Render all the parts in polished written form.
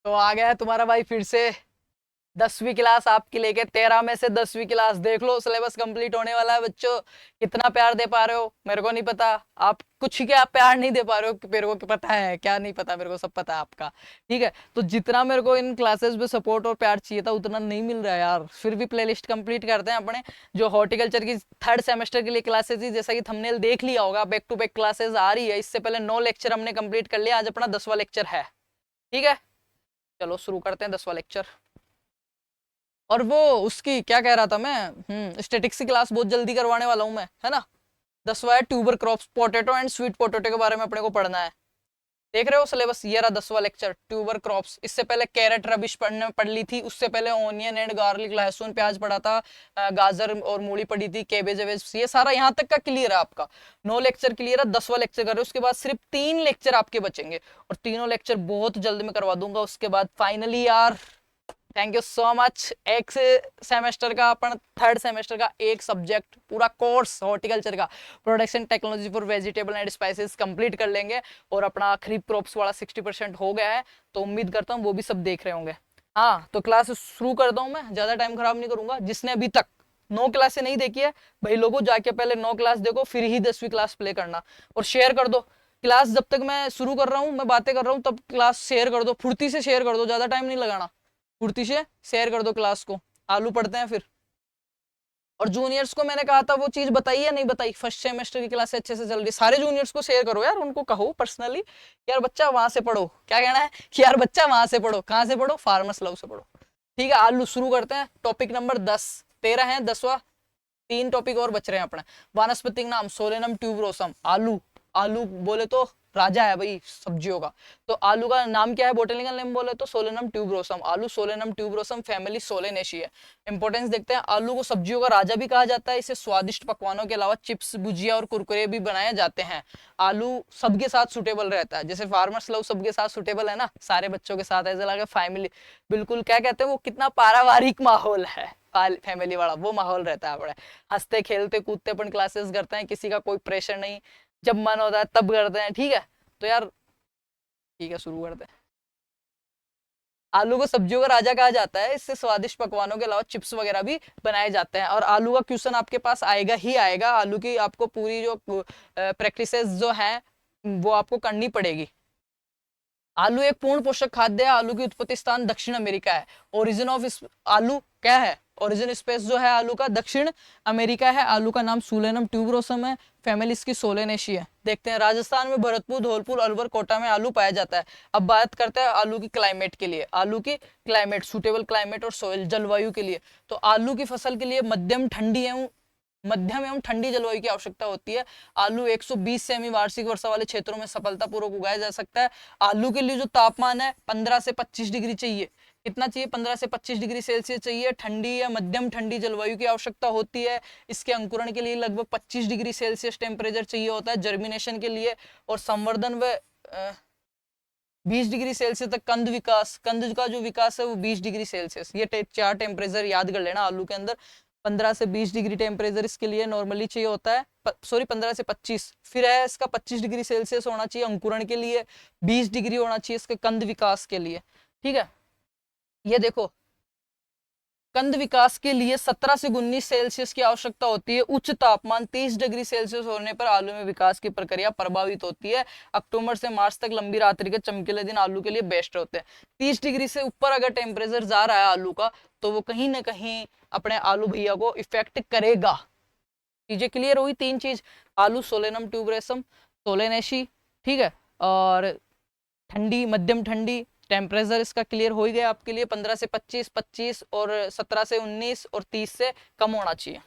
तो आ गया है तुम्हारा भाई फिर से 10वीं क्लास आपकी लेके। 13 में से 10वीं क्लास देख लो, सिलेबस कंप्लीट होने वाला है बच्चों। कितना प्यार दे पा रहे हो मेरे को नहीं पता। आप कुछ ही क्या प्यार नहीं दे पा रहे हो कि मेरे को क्या पता है, क्या नहीं पता, मेरे को सब पता है आपका। ठीक है, तो जितना मेरे को इन क्लासेस में सपोर्ट और प्यार चाहिए था उतना नहीं मिल रहा है यार। फिर भी प्लेलिस्ट कंप्लीट करते हैं अपने। जो हॉर्टिकल्चर की थर्ड सेमेस्टर के लिए क्लासेस थी, जैसा कि थंबनेल देख लिया होगा, बैक टू बैक क्लासेस आ रही है। इससे पहले 9 लेक्चर हमने कंप्लीट कर लिया, आज अपना 10वां लेक्चर है। ठीक है, चलो शुरू करते हैं 10वां लेक्चर। और वो उसकी क्या कह रहा था मैं, स्टेटिक्स की क्लास बहुत जल्दी करवाने वाला हूँ मैं, है ना। 10वां है tuber crops, potato and sweet potato के बारे में अपने को पढ़ना है। देख रहे हो सिलेबस, ये रहा 10वां लेक्चर ट्यूबर क्रॉप्स। इससे पहले कैरेट रबिश पढ़ ली थी, उससे पहले ऑनियन एंड गार्लिक लहसुन प्याज पढ़ा था, गाजर और मूली पढ़ी थी, केबेज वेज, ये सारा यहाँ तक का क्लियर है आपका। 9 लेक्चर क्लियर है, 10वां लेक्चर कर रहे हो। उसके बाद सिर्फ 3 लेक्चर आपके बचेंगे और तीनों लेक्चर बहुत जल्द में करवा दूंगा। उसके बाद फाइनली यार, थैंक यू सो मच। एक सेमेस्टर का अपन थर्ड सेमेस्टर का एक सब्जेक्ट पूरा कोर्स हॉर्टिकल्चर का production technology for vegetable and spices complete कर लेंगे। और अपना खरीफ क्रॉप्स वाला 60% हो गया है, तो उम्मीद करता हूँ वो भी सब देख रहे होंगे। हाँ, तो क्लास शुरू करता हूँ मैं, ज्यादा टाइम खराब नहीं करूंगा। जिसने अभी तक 9 क्लासें नहीं देखी है भाई लोगों, जाके पहले 9 क्लास देखो, फिर ही 10वीं क्लास प्ले करना। और शेयर कर दो क्लास, जब तक मैं शुरू कर रहा हूँ, मैं बातें कर रहा हूँ, तब क्लास शेयर कर दो, फुर्ती से शेयर कर दो, ज्यादा टाइम नहीं लगाना। फुर्ती से शेयर कर दो क्लास को। आलू पढ़ते हैं फिर। और जूनियर्स को मैंने कहा था वो चीज बताई या नहीं बताई, फर्स्ट सेमेस्टर की क्लास अच्छे से चल रही, सारे जूनियर्स को शेयर करो यार, उनको कहो पर्सनली यार बच्चा वहां से पढ़ो। क्या कहना है कि यार बच्चा वहां से पढ़ो, कहां से पढ़ो, फार्मस लव से पढ़ो। ठीक है, आलू शुरू करते हैं। टॉपिक नंबर 10, 13 है, 10वां। 3 टॉपिक और बच रहे हैं अपने। वानस्पतिक नाम सोलेनम ट्यूबरोसम। आलू, आलू बोले तो राजा है भाई सब्जियों का। तो आलू का नाम क्या है, बोटेनिकल नेम बोले तो सोलेनम ट्यूबरोसम। आलू सोलेनम ट्यूबरोसम, फैमिली सोलेनेशी है। इंपॉर्टेंस देखते हैं। आलू को सब्जियों का राजा भी कहा जाता है। इसे स्वादिष्ट पकवानों के अलावा चिप्स, भुजिया और कुरकुरे भी बनाए जाते हैं। आलू सबके साथ सुटेबल रहता है, जैसे फार्मर्स लव सबके साथ सुटेबल है ना, सारे बच्चों के साथ ऐसा लगा फैमिली, बिल्कुल क्या कहते हैं वो, कितना पारिवारिक माहौल है, फैमिली वाला वो माहौल रहता है। बड़े हंसते खेलते कूदते अपन क्लासेस करते हैं, किसी का कोई प्रेशर नहीं, जब मन होता है तब करते हैं। ठीक है, तो यार ठीक है शुरू करते हैं। आलू को सब्जियों का राजा कहा जाता है। इससे स्वादिष्ट पकवानों के अलावा चिप्स वगैरह भी बनाए जाते हैं। और आलू का क्वेश्चन आपके पास आएगा ही आएगा। आलू की आपको पूरी जो प्रैक्टिसेस जो है वो आपको करनी पड़ेगी। आलू एक पूर्ण पोषक खाद्य है। आलू की उत्पत्ति स्थान दक्षिण अमेरिका है। ओरिजिन ऑफ आलू क्या है, ओरिजिन स्पेस जो है आलू का दक्षिण अमेरिका है। आलू का नाम सुलेनम ट्यूबरोसम है। फैमिली इसकी सोलेनेशी है। देखते हैं, राजस्थान में भरतपुर, धौलपुर, अलवर, कोटा में आलू पाया जाता है। अब बात करते हैं आलू की क्लाइमेट के लिए। आलू की क्लाइमेट, सुटेबल क्लाइमेट और सोइल, जलवायु के लिए। तो आलू की फसल के लिए मध्यम एवं ठंडी जलवायु की आवश्यकता होती है। आलू 120 सेमी वार्षिक वर्षा वाले क्षेत्रों में सफलतापूर्वक उगाया जा सकता है। आलू के लिए जो तापमान है 15 से 25 डिग्री चाहिए। कितना चाहिए, 15 से 25 डिग्री सेल्सियस चाहिए। ठंडी या मध्यम ठंडी जलवायु की आवश्यकता होती है। इसके अंकुरण के लिए लगभग 25 डिग्री सेल्सियस टेम्परेचर चाहिए होता है जर्मिनेशन के लिए। और संवर्धन व 20 डिग्री सेल्सियस तक कंद विकास, कंद का जो विकास है वो 20 डिग्री सेल्सियस। ये 4 टेम्परेचर याद कर लेना आलू के अंदर। 15 से 20 डिग्री टेम्परेचर इसके लिए नॉर्मली चाहिए होता है, सॉरी 15 से 25। फिर है इसका 25 डिग्री सेल्सियस होना चाहिए अंकुरण के लिए, 20 डिग्री होना चाहिए इसके कंद विकास के लिए। ठीक है, ये देखो, कंद विकास के लिए 17 से 19 सेल्सियस की आवश्यकता होती है। उच्च तापमान 30 डिग्री सेल्सियस होने पर आलू में विकास की प्रक्रिया प्रभावित होती है। अक्टूबर से मार्च तक लंबी रात्रि के चमकीले दिन आलू के लिए बेस्ट होते हैं। 30 डिग्री से ऊपर अगर टेम्परेचर जा रहा है आलू का, तो वो कहीं ना कहीं अपने आलू भैया को इफेक्ट करेगा। चीजें क्लियर हुई, 3 चीज। आलू सोलेनम ट्यूबरेसम, सोलेनेशी, ठीक है। और ठंडी, मध्यम ठंडी, टेम्परेचर इसका क्लियर हो ही गया आपके लिए। 15 से 25, 25 और 17 से 19 और 30 से कम होना चाहिए।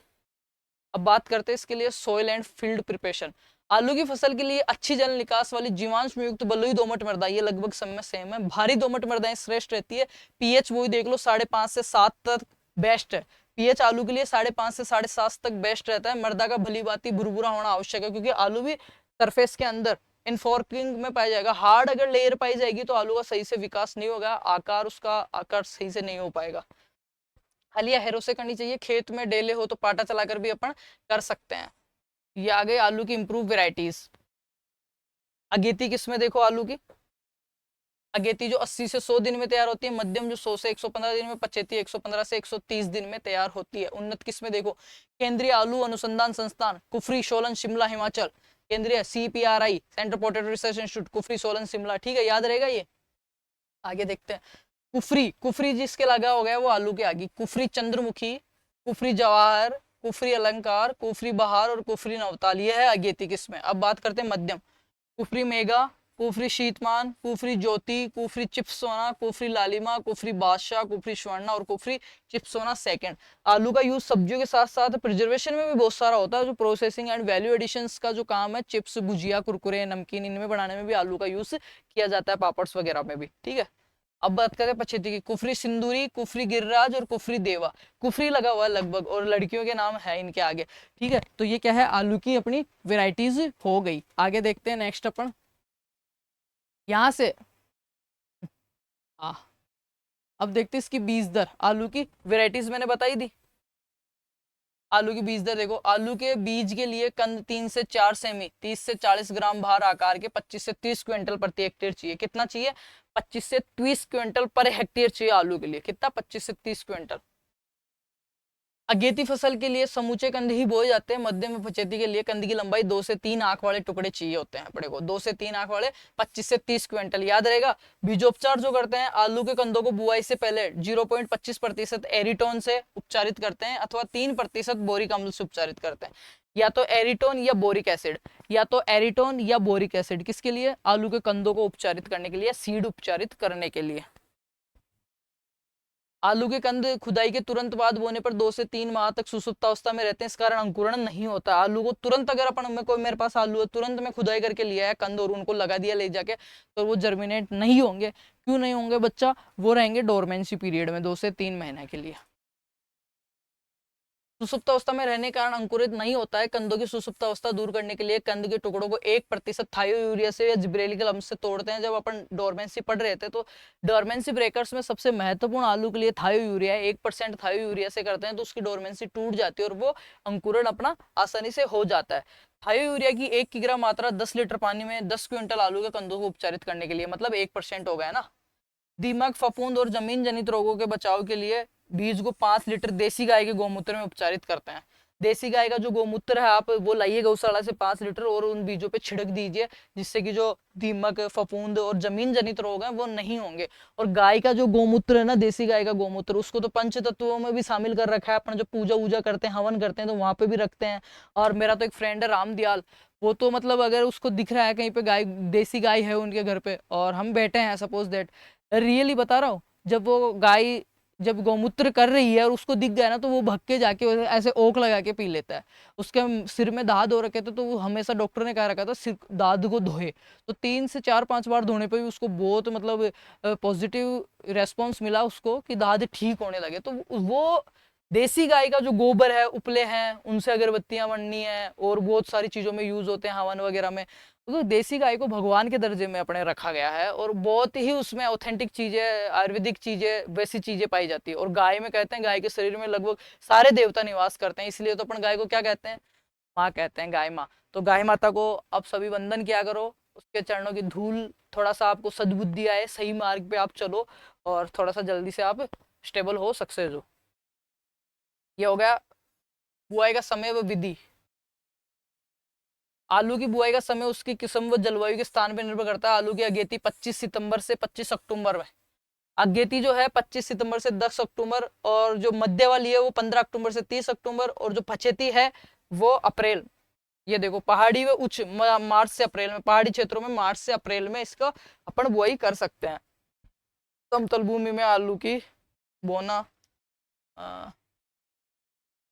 अब बात करते हैं इसके लिए सोइल एंड फील्ड प्रिपरेशन। आलू की फसल के लिए अच्छी जल निकास वाली जीवांश युक्त बलुई दोमट मृदा, ये लगभग सब में सेम है। भारी दोमट मृदाएं श्रेष्ठ रहती है। पीएच वही देख लो, 5.5 से 7 तक बेस्ट है। पीएच आलू के लिए 5.5 से 7.5 तक बेस्ट रहता है। मृदा का भली भांति भुरभुरा होना आवश्यक है, क्योंकि आलू भी सरफेस के अंदर इनफॉर्किंग में पाया जाएगा। हार्ड अगर लेयर पाई जाएगी तो आलू का सही से विकास नहीं होगा, उसका आकार सही से नहीं हो पाएगा। हलिया हेरो से करनी चाहिए। खेत में डेले हो तो पाटा चलाकर भी अपन कर सकते हैं। ये आ गए आलू की इंप्रूव वेराइटीज। अगेती किस्में देखो आलू की, अगेती जो 80 से 100 दिन में तैयार होती है, मध्यम जो 100 से 115 दिन में, पछेती 115 से 130 दिन में तैयार होती है। उन्नत किस्में देखो, केंद्रीय आलू अनुसंधान संस्थान कुफरी, सोलन, शिमला, हिमाचल। केंद्रीय CPRI, centre potato research institute, Kufri, Solan, Shimla. ठीक है, याद रहेगा ये। आगे देखते हैं, कुफरी, कुफरी जिसके लगा हो गया वो आलू के आगे, कुफरी चंद्रमुखी, कुफरी जवाहर, कुफरी अलंकार, कुफरी बहार और कुफरी नवताल, ये है अगेती किस्में। अब बात करते हैं मध्यम, कुफरी मेगा, कुफरी शीतमान, कुफरी ज्योति, कुफरी चिप्सोना, कुफरी लालिमा, कुफरी बादशाह, कुफरी स्वर्णा और कुफरी चिप्सोना सेकंड। आलू का यूज सब्जियों के साथ साथ प्रिजर्वेशन में भी बहुत सारा होता है, जो प्रोसेसिंग एंड वैल्यू एडिशंस का जो काम है, चिप्स, भुजिया, कुरकुरे, नमकीन, इनमें बनाने में भी आलू का यूज किया जाता है, पापड्स वगैरह में भी। ठीक है, अब बात करें पछेती की, कुफरी सिंदूरी, कुफरी गिरिराज और कुफरी देवा। कुफरी लगा हुआ है लगभग, और लड़कियों के नाम है इनके आगे। ठीक है, तो ये क्या है, आलू की अपनी वेराइटीज हो गई। आगे देखते हैं नेक्स्ट अपन, यहां से आ, अब देखते हैं इसकी बीज दर। आलू की वेराइटीज मैंने बताई दी। आलू की बीज दर देखो, आलू के बीज के लिए कंद 3 से 4 सेमी, 30 से 40 ग्राम भार आकार के 25 से 30 क्विंटल प्रति हेक्टेयर चाहिए। कितना चाहिए, 25 से 30 क्विंटल पर हेक्टेयर चाहिए आलू के लिए। कितना, 25 से 30 क्विंटल। अगेती फसल के लिए समूचे कंद ही बोए जाते हैं। मध्यम में पछेती के लिए कंद की लंबाई 2 से 3 आंख वाले टुकड़े चाहिए होते हैं अपने को, 2 से 3 आंख वाले, 25 से 30 क्विंटल। याद रहेगा। बीजोपचार जो करते हैं, आलू के कंदों को बुआई से पहले 0.25% एरिटोन से उपचारित करते हैं, अथवा 3% बोरिक अम्ल से उपचारित करते हैं। या तो एरिटोन या बोरिक एसिड, या तो एरिटोन या बोरिक एसिड। किसके लिए, आलू के कंदों को उपचारित करने के लिए, सीड उपचारित करने के लिए। आलू के कंद खुदाई के तुरंत बाद बोने पर 2 से 3 माह तक सुसुप्तावस्था में रहते हैं, इस कारण अंकुरण नहीं होता। आलू को तुरंत, अगर अपन में कोई, मेरे पास आलू है, तुरंत में खुदाई करके लिया है कंद और उनको लगा दिया ले जाके, तो वो जर्मिनेट नहीं होंगे। क्यों नहीं होंगे बच्चा, वो रहेंगे डोरमेंसी पीरियड में 2 से 3 महीने के लिए। सुसुप्तावस्था में रहने के कारण अंकुरित नहीं होता है। कंदों की सुसुप्तावस्था दूर करने के लिए कंद के टुकड़ों को 1% थायो यूरिया से या जिब्रेलिकल अम्ल से तोड़ते हैं। जब अपन डोरमेंसी पढ़ रहे थे, तो डोरमेंसी ब्रेकर्स में सबसे महत्वपूर्ण आलू के लिए थायो यूरिया है। 1% थायो यूरिया से करते हैं तो उसकी डोरमेंसी टूट जाती है और वो अंकुरण अपना आसानी से हो जाता है। थायो यूरिया की 1 किग्रा मात्रा 10 लीटर पानी में 10 क्विंटल आलू के कंदों को उपचारित करने के लिए, मतलब 1% हो गया ना। दीमक, फफूंद और जमीन जनित रोगों के बचाव के लिए बीज को 5 लीटर देसी गाय के गोमूत्र में उपचारित करते हैं। देसी गाय का जो गोमूत्र है, आप वो लाइए गौशाला से 5 लीटर और उन बीजों पे छिड़क दीजिए, जिससे कि जो दीमक, फफूंद और जमीन जनित रोग हैं वो नहीं होंगे। और गाय का जो गोमूत्र है ना, देसी गाय का गोमूत्र, उसको तो पंच तत्वों में भी शामिल कर रखा है। अपन जो पूजा वूजा करते हैं, हवन करते हैं, तो वहां पे भी रखते हैं। और मेरा तो एक फ्रेंड है रामदयाल, वो तो मतलब अगर उसको दिख रहा है कहीं पे गाय, देसी गाय है उनके घर पे, और हम बैठे हैं, सपोज दैट, रियली बता रहा हूँ, जब वो गाय जब गौमूत्र कर रही है और उसको दिख गया ना, तो वो भग के जाके ऐसे ओक लगा के पी लेता है। उसके सिर में दाद हो रखे थे, तो वो हमेशा डॉक्टर ने कह रखा था सिर दाद को धोए, तो 3 से 4-5 बार धोने पे भी उसको बहुत मतलब पॉजिटिव रेस्पॉन्स मिला उसको, कि दाद ठीक होने लगे। तो वो देसी गाय का जो गोबर है, उपले हैं, उनसे अगरबत्तियां बननी है और बहुत सारी चीजों में यूज होते हैं, हवन वगैरह में। तो देसी गाय को भगवान के दर्जे में अपने रखा गया है, और बहुत ही उसमें ऑथेंटिक चीजें, आयुर्वेदिक चीजें, वैसी चीजें पाई जाती है। और गाय में कहते हैं, गाय के शरीर में लगभग सारे देवता निवास करते हैं, इसलिए तो अपन गाय को क्या कहते हैं, माँ कहते हैं, गाय माँ। तो गाय माता को अब सभी वंदन किया करो, उसके चरणों की धूल, थोड़ा सा आपको सद्बुद्धि आए, सही मार्ग पे आप चलो, और थोड़ा सा जल्दी से आप स्टेबल हो, सक्सेस हो। ये हो गया बुआई का समय व विधि। आलू की बुआई का समय उसकी किस्म व जलवायु के स्थान पर निर्भर करता है। आलू की अगेती 25 सितंबर से 25 अक्टूबर में, अगेती जो है 25 सितंबर से 10 अक्टूबर, और जो मध्य वाली है वो 15 अक्टूबर से 30 अक्टूबर, और जो पछेती है वो अप्रैल। ये देखो, पहाड़ी व उच्च मार्च से अप्रैल में, पहाड़ी क्षेत्रों में मार्च से अप्रैल में इसका अपन बुआई कर सकते हैं। समतल भूमि में आलू की बोना,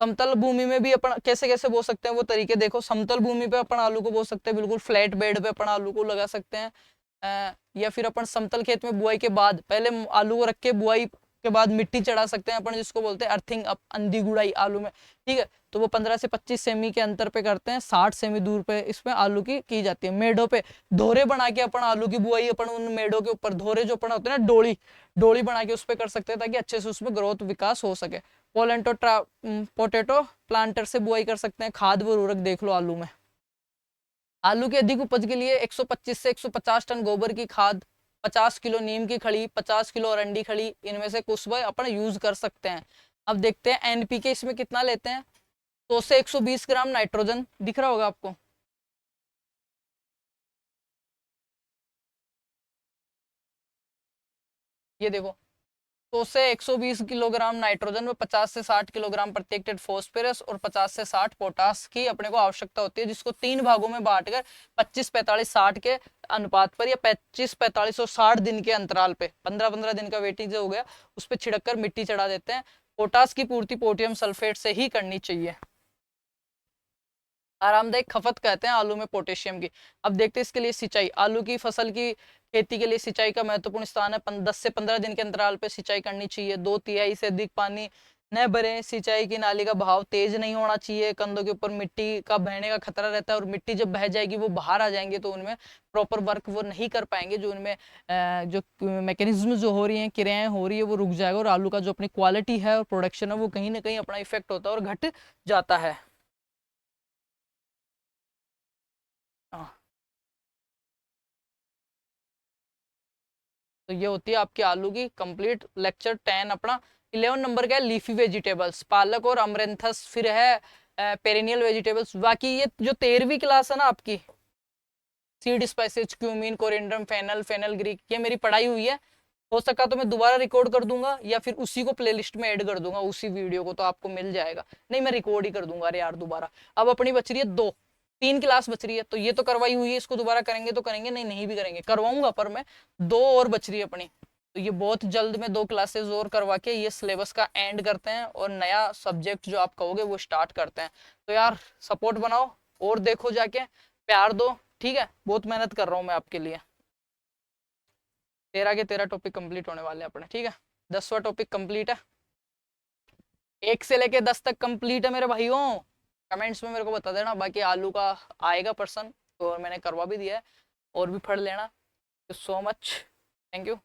समतल भूमि में भी अपन कैसे कैसे बो सकते हैं वो तरीके देखो। समतल भूमि पे अपन आलू को बो सकते हैं, बिल्कुल फ्लैट बेड पे अपन आलू को लगा सकते हैं। या फिर अपन समतल खेत में बुआई के बाद, पहले आलू को रख के बुआई के बाद मिट्टी चढ़ा सकते हैं अपन, जिसको बोलते हैं अर्थिंग, अंधी गुड़ाई आलू में। ठीक है, तो वो 15 से 25 सेमी के अंतर पे करते हैं, 60 सेमी दूर पे इसमें आलू की जाती है। मेढ़ों पे धोरे बना के अपन आलू की बुआई, अपन उन मेढ़ों के ऊपर धोरे जो अपन होते हैं ना, डोली डोली बना के उस पर कर सकते हैं, ताकि अच्छे से उसमें ग्रोथ विकास हो सके। पोटैटो प्लांटर से बुआई कर सकते हैं। खाद व उर्वरक देख लो आलू में। आलू की अधिक उपज के लिए 125 से 150 टन गोबर की खाद 50 किलो नीम की खड़ी, 50 किलो अरंडी खड़ी, इनमें से कुछ भी अपन यूज कर सकते हैं। अब देखते हैं एनपीके इसमें कितना लेते हैं। 100 से 120 ग्राम नाइट्रोजन दिख रहा होगा आपको। ये देखो 100 से 120 किलोग्राम नाइट्रोजन में 50 से 60 किलोग्राम प्रति हेक्टेयर फॉस्फोरस और 50 से 60 पोटास की अपने को आवश्यकता होती है, जिसको 3 भागों में बांटकर 25 45 60 के अनुपात पर या 25 45 और 60 दिन के अंतराल पे 15-15 दिन का वेटिंग हो गया उस पर छिड़क कर मिट्टी चढ़ा देते हैं। पोटास की पूर्ति पोटेशियम सल्फेट से ही करनी चाहिए। आरामदायक खपत कहते हैं आलू में पोटेशियम की। अब देखते हैं इसके लिए सिंचाई। आलू की फसल की खेती के लिए सिंचाई का महत्वपूर्ण स्थान है। 10 से 15 दिन के अंतराल पे सिंचाई करनी चाहिए। 2/3 से अधिक पानी न भरें। सिंचाई की नाली का बहाव तेज नहीं होना चाहिए। कंधों के ऊपर मिट्टी का बहने का खतरा रहता है और मिट्टी जब बह जाएगी वो बाहर आ जाएंगे तो उनमें प्रॉपर वर्क वो नहीं कर पाएंगे, जो उनमें जो मैकेनिज्म जो हो रही हैं, क्रियाएं हो रही है, वो रुक जाएगा और आलू का जो अपनी क्वालिटी है और प्रोडक्शन है वो कहीं ना कहीं अपना इफेक्ट होता है और घट जाता है। हाँ, तो ये होती है आपकी आलू की कंप्लीट लेक्चर 10 अपना। 11 नंबर का है लीफी वेजिटेबल्स, पालक और अमरेंथस। फिर है पेरिनियल वेजिटेबल्स। बाकी ये जो 13वीं क्लास है ना आपकी, seed spices, cumin, coriander, fennel, fenugreek, ये मेरी पढ़ाई हुई है। हो सका तो मैं दोबारा रिकॉर्ड कर दूंगा या फिर उसी को प्लेलिस्ट में ऐड कर दूंगा, उसी वीडियो को, तो आपको मिल जाएगा। नहीं, मैं रिकॉर्ड ही कर दूंगा। अरे यार दोबारा, अब अपनी बच रही है 2, 3 क्लास बच रही है, तो ये तो करवाई हुई है, इसको दोबारा करेंगे तो करेंगे, नहीं नहीं भी करेंगे, करवाऊंगा, पर मैं 2 और बच रही है अपनी। तो ये बहुत जल्द में 2 क्लासेस और करवा के ये सिलेबस का एंड करते हैं और नया सब्जेक्ट जो आप कहोगे वो स्टार्ट करते हैं। तो यार सपोर्ट बनाओ और देखो जाके, प्यार दो, ठीक है। बहुत मेहनत कर रहा हूँ मैं आपके लिए। 13 के 13 टॉपिक कंप्लीट होने वाले हैं अपने, ठीक है। 10वां टॉपिक कंप्लीट है, 1 से लेके 10 तक कंप्लीट है मेरे भाइयों। कमेंट्स में मेरे को बता देना। बाकी आलू का आएगा पर्सन, और मैंने करवा भी दिया है, और भी पढ़ लेना। So much, thank you.